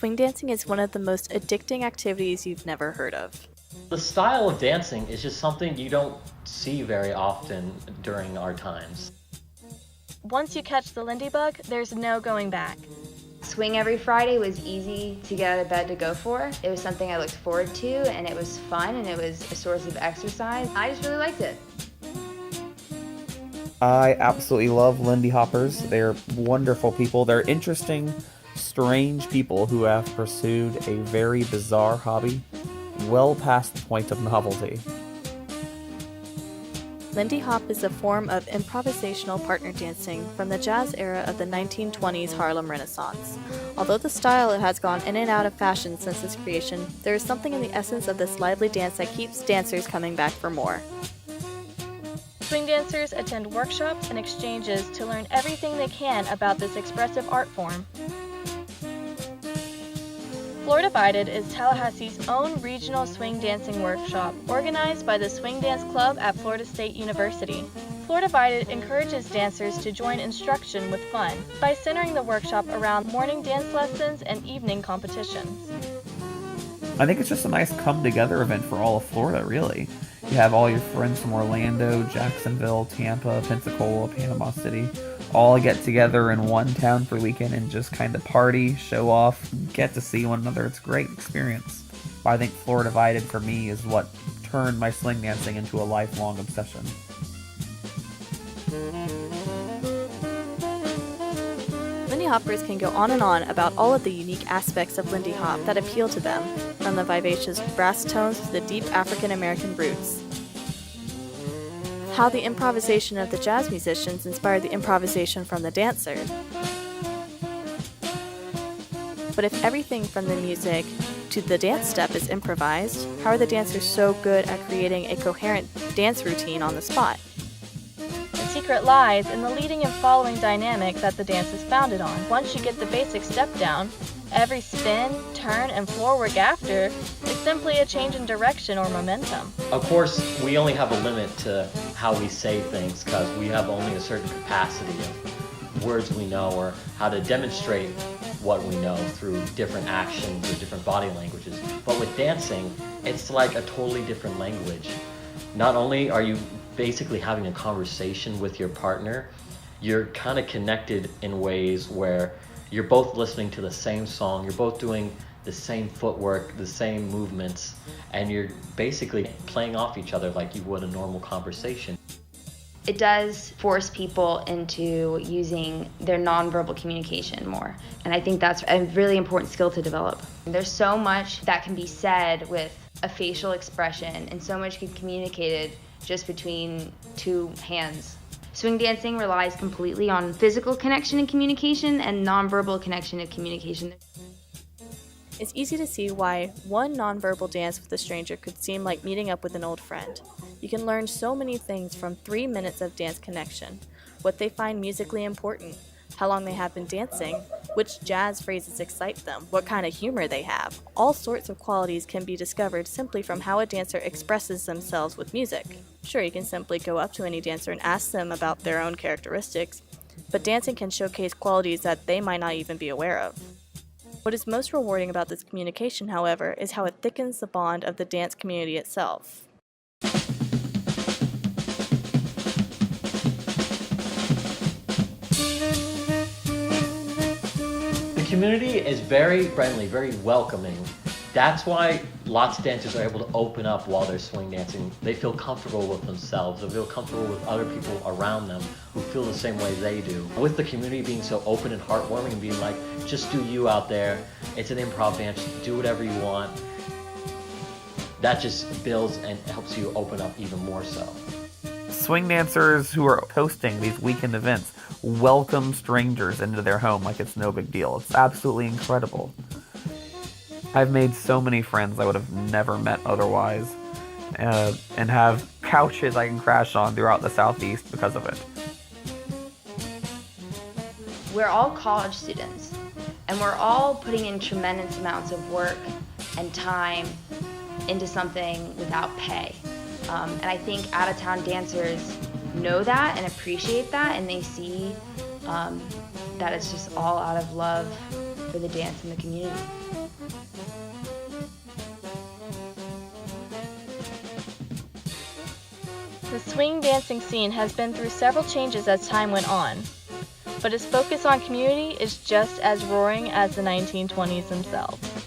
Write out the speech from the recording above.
swing dancing is one of the most addicting activities you've never heard of. The style of dancing is just something you don't see very often during our times. Once you catch the Lindy bug, there's no going back. Swing every Friday was easy to get out of bed to go for. It was something I looked forward to, and it was fun, and it was a source of exercise. I just really liked it. I absolutely love Lindy Hoppers. They're wonderful people. They're interesting, strange people who have pursued a very bizarre hobby well past the point of novelty. Lindy Hop is a form of improvisational partner dancing from the jazz era of the 1920s Harlem Renaissance. Although the style has gone in and out of fashion since its creation, there is something in the essence of this lively dance that keeps dancers coming back for more. Swing dancers attend workshops and exchanges to learn everything they can about this expressive art form. Floor Divided is Tallahassee's own regional swing dancing workshop organized by the Swing Dance Club at Florida State University. Floor Divided encourages dancers to join instruction with fun by centering the workshop around morning dance lessons and evening competitions. I think it's just a nice come-together event for all of Florida, really. You have all your friends from Orlando, Jacksonville, Tampa, Pensacola, Panama City, all get together in one town for a weekend and just kind of party, show off, get to see one another. It's a great experience. But I think Floor Divided for me is what turned my swing dancing into a lifelong obsession. Lindy Hoppers can go on and on about all of the unique aspects of Lindy Hop that appeal to them, from the vivacious brass tones to the deep African American roots. How the improvisation of the jazz musicians inspired the improvisation from the dancer. But if everything from the music to the dance step is improvised, how are the dancers so good at creating a coherent dance routine on the spot? The secret lies in the leading and following dynamic that the dance is founded on. Once you get the basic step down, every spin, turn, and floor work after is simply a change in direction or momentum. Of course, we only have a limit to how we say things because we have only a certain capacity of words we know or how to demonstrate what we know through different actions or different body languages. But with dancing, it's like a totally different language. Not only are you basically having a conversation with your partner, you're kind of connected in ways where you're both listening to the same song, you're both doing the same footwork, the same movements, and you're basically playing off each other like you would a normal conversation. It does force people into using their nonverbal communication more, and I think that's a really important skill to develop. There's so much that can be said with a facial expression, and so much can be communicated just between two hands. Swing dancing relies completely on physical connection and communication and nonverbal connection and communication. It's easy to see why one nonverbal dance with a stranger could seem like meeting up with an old friend. You can learn so many things from 3 minutes of dance connection, what they find musically important, how long they have been dancing, which jazz phrases excite them, what kind of humor they have. All sorts of qualities can be discovered simply from how a dancer expresses themselves with music. Sure, you can simply go up to any dancer and ask them about their own characteristics, but dancing can showcase qualities that they might not even be aware of. What is most rewarding about this communication, however, is how it thickens the bond of the dance community itself. The community is very friendly, very welcoming. That's why lots of dancers are able to open up while they're swing dancing. They feel comfortable with themselves. They feel comfortable with other people around them who feel the same way they do. With the community being so open and heartwarming and being like, just do you out there. It's an improv dance. Do whatever you want. That just builds and helps you open up even more so. Swing dancers who are hosting these weekend events welcome strangers into their home like it's no big deal. It's absolutely incredible. I've made so many friends I would have never met otherwise, and have couches I can crash on throughout the Southeast because of it. We're all college students, and we're all putting in tremendous amounts of work and time into something without pay. And I think out-of-town dancers know that and appreciate that, and they see that it's just all out of love for the dance in the community. The swing dancing scene has been through several changes as time went on, but its focus on community is just as roaring as the 1920s themselves.